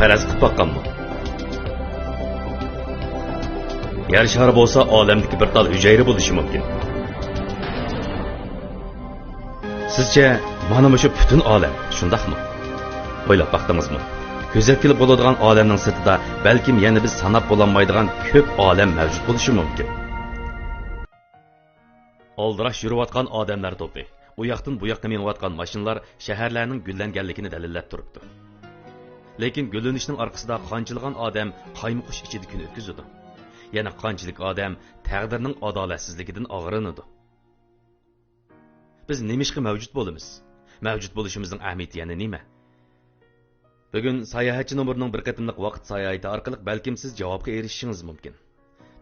faraz qilib boqqanmi? Yer shari bo'lsa olamdagi bir tal hujayra bo'lishi mumkin. Sizce mana shu butun olam shundaqmi? O'ylab baqdingizmi? Ko'zatgili bo'ladigan olamning sirtida balkim yana biz sanab bo'lolmaydigan ko'p olam mavjud bo'lishi mumkin. Oldirash yurayotgan odamlar to'pi, u yoqdan bu yoqqa menayotgan mashinalar shaharlarning gullanganligini dalillab turibdi. Lekin gullanishning orqasida qanchilgan odam qaymoqish ichida kun o'tkazadi. Yana qanchalik odam taqdirning adolatsizligidan og'rinadi. Biz nemishqa mavjud bo'lamiz? Mavjud bo'lishimizning ahamiyati yana nima? Bugun sayohatchi nomerining bir qatimliq vaqt sayohati orqali balkim siz javobga erishishingiz mumkin.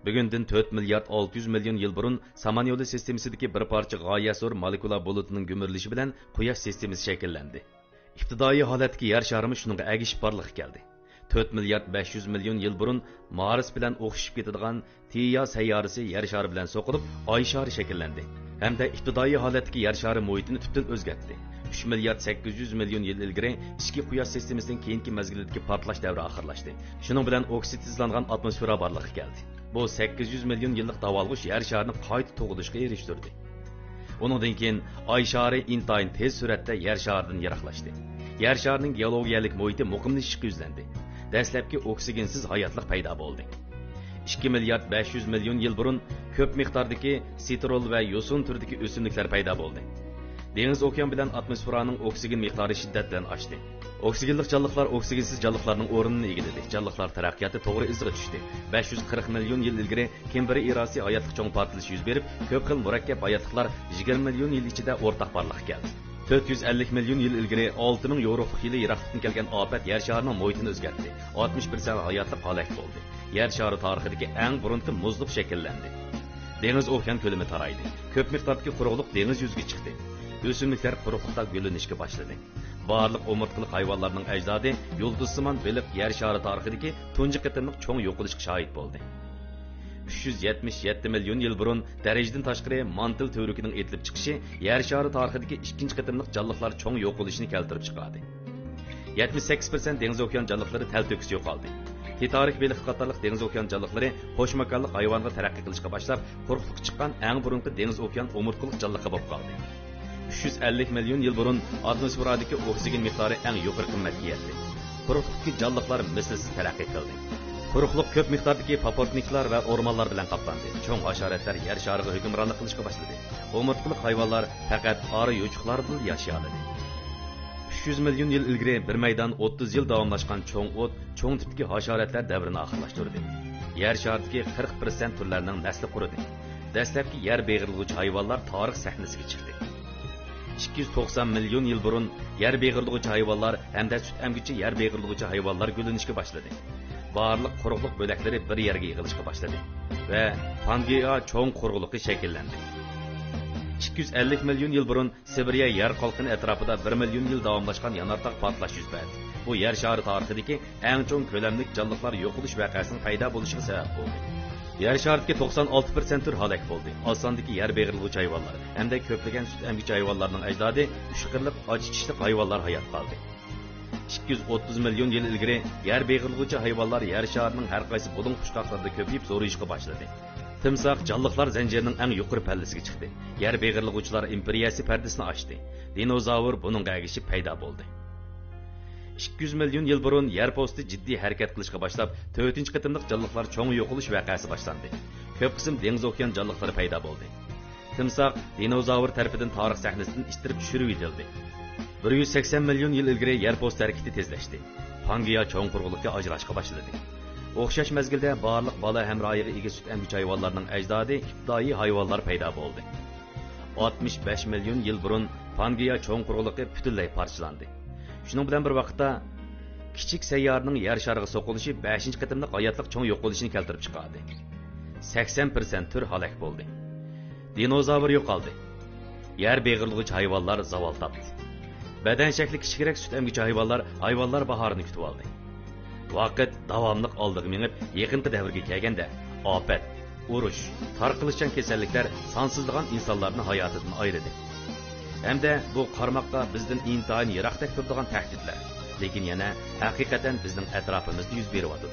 Bugundan 4 milliard 600 million yil burun Saman yo'li sistemasidagi bir parcha g'oyasur molekula bulutining gumurlishi bilan Quyosh sistemasi shakllandi. İbtidoiy holatdagi yer sharimi shunga agishib borliq keldi. 4 milliard 500 million yil burun Mars bilan o'xshib ketadigan Tiya sayyorasi yer shari bilan so'qilib, Oy shari shakllandi. Hamda ibtidoiy holatdagi yer shari muhitini tubdan o'zgartdi. 3 milliard 800 million yil ilgari ichki Quyosh sistemasining keyingi mazgildagi portlash davri oxirlashdi. Shuning bilan oksidizlangan atmosfera borliqqa keldi. Bu 800 million yillik davolg'ish yer sharini qayta tug'ilishga erishtirdi. Uningdan keyin Oy shari intayin tez suratda yer sharidan yiroqlashdi. Yer sharining geologiyalik muhiti muqimlashishga yuzlandi. Dastlabki oksigensiz hayotlik paydo bo'ldi. 2 milliard 500 million yil burun ko'p miqdordagi sitrol va yosun turidagi o'simliklar paydo bo'ldi. Dengiz okean bilan atmosferaning oksigen miqdori shiddat bilan oshdi. Oksigenlik jonliqlar oksigensiz jonliqlarning o'rnini egalladi. Jonliqlar taraqqiyoti to'g'ri izga tushdi. 540 million yil ilgari Kembri erasi hayotlik cho'ng portlashi yuz berib, ko'p xil murakkab hayotliklar 20 million yil ichida o'rtaq borliqqa keldi. 450 million yil ilgari 6000 yo'riqlik yili Iroqdan kelgan ofat yer sharining muhitini o'zgartdi. 60% hayotlik halok bo'ldi. Yer shari tarixidagi eng burungi muzliq shakllandi. Dengiz okean ko'lami taraydi. Ko'p miqdordagi quruqlik dengiz yuziga chiqdi. O'simliklar quruqlikda gullanishga boshladi. Barliq umurtqili hayvonlarning ajdodi yulduzsimon beliq yer shari tarixidagi tunji qatimliq cho'ng yo'qolishga shohid bo'ldi. 377 million yil burun darajadan tashqari mantil tövrikining etilib chiqishi yer shari tarixidagi ikkinchi qatimliq jonliqlar cho'ng yo'qolishini keltirib chiqardi. 78% dengiz okean jonliqlari talto'kis yo'qoldi. Titarik beliq qatorliq dengiz okean jonliqlari qo'shmakonlik hayvonga taraqqiy qilishga boshlab, quruqlik chiqqan eng burungi dengiz okean umurtqilik jonliqqa bo'lib qoldi. 350 million yil burun atmosferadagi oksigen miqdori eng yuqori qimmatga yetdi. Quruqlikdagi jonliqlar mislsiz taraqqiy qildi. Quruqlik ko'p miqdordagi paportniklar va o'rmonlar bilan qoplandi. Cho'ng hasharotlar yer shariga hukmronlik qilishga boshladi. Umurtqilik hayvonlar faqat ori yuchuqlardan yashaydi. 300 million yil ilgari bir maydon 30 yil davomlashgan cho'ng o't, cho'ng tipdagi hasharotlar davrini oxirlashtirdi. Yer sharidagi 40% turlarning nasli quridi. Dastlabki yer beg'irlug'uvchi hayvonlar tarix sahnasiga chiqdi. 290 million yil burun yer beg'irlug'uvchi hayvonlar hamda sut emguvchi yer beg'irlug'uvchi hayvonlar gullanishga boshladi. Barliq quruqlik bo'laklari bir yerga yig'ilishga boshladi va Pangea cho'ng quruqligi shakllandi. 250 million yil burun Sibiriya yer qalqini atrofida 1 million yil davomlashgan yanartaq portlash yuz berdi. Bu yer shari tarixidagi eng cho'ng ko'lamlik jonliqlar yo'qolish voqeasining paydo bo'lishiga sabab bo'ldi. Yer sharidagi 96% tur halok bo'ldi. Osmondagi yer beg'irlug'uvchi hayvonlar hamda ko'plagan sut emguvchi hayvonlarning ajdodi ushqirliq ochiqishliq hayvonlar hayot qoldi. 230 million yil ilgari yer beg'irlug'uvchi hayvonlar yer sharining har qaysi bo'lin qushqoqlarida ko'payib zo'rayishga boshladi. Timsoq jonliqlar zanjirining eng yuqori pallasiga chiqdi. Yer beg'irlug'uvchilar imperiyasi pardasini ochdi. Dinozavr buningga ergishib paydo bo'ldi. 200 million yil burun yer posti jiddiy harakat qilishga boshlab, 4-qatimliq jonliqlar cho'ng yo'qolish voqeasi boshlandi. Ko'p qism dengiz okean jonliqlari paydo bo'ldi. Timsoq dinozavr tarafidan tarix sahnasidan istirib tushirib etildi. 180 million yil ilgari yer posti harakati tezlashdi. Pangea cho'ng quruqlikka ajrashga boshladi. O'xshash mezgilda barliq bola hamrohiga ega sut emguvchi hayvonlarning ajdodi ibtidoiy hayvonlar paydo bo'ldi. 65 million yil burun Pangea cho'ng quruqligi butunlay parchalandi. Shuning bilan bir vaqtda kichik sayyorning yer shariga so'qilishi 5-qatimliq hayotlik cho'ng yo'qolishini keltirib chiqardi. 80% tur halok bo'ldi. Dinozavr yo'qoldi. Yer beg'irlug'uvchi hayvonlar zavol topdi. Badan shakli kichikroq sut emguvchi hayvonlar bahorini kutib oldi. Vaqt davomli oldiga menib, yaqinqi davrga kelganda ofat, urush, tarqalishchan kasalliklar sonsizlagan insonlarning hayotidan ayirdi. Hamda bu qarmoqqa bizdan intayin yiroqdek turadigan tahdidlar, lekin yana haqiqatan bizning atrofimizda yuz beryapti.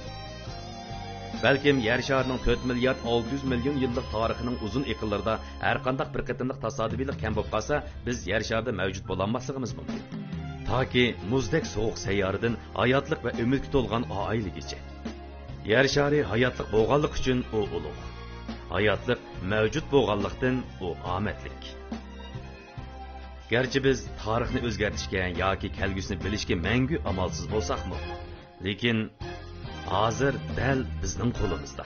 Balkim yer sharining 4 milliard 600 million yillik tarixining uzun eqillarida har qanday bir qatimliq tasodifiylik kam bo'lib qolsa, biz yer sharida mavjud bo'lolmasligimiz mumkin. Toki muzdek sovuq sayyoradan hayotlik va umidga to'lgan oilagacha. Yer shari hayotlik bo'lganlik uchun u ulug'. Hayotlik mavjud bo'lganlikdan u omadlik. Garchi biz tarixni o'zgartirishga yoki kelgusini bilishga mangu amalsiz bo'lsaqmi, lekin hozir dal bizning qo'limizda.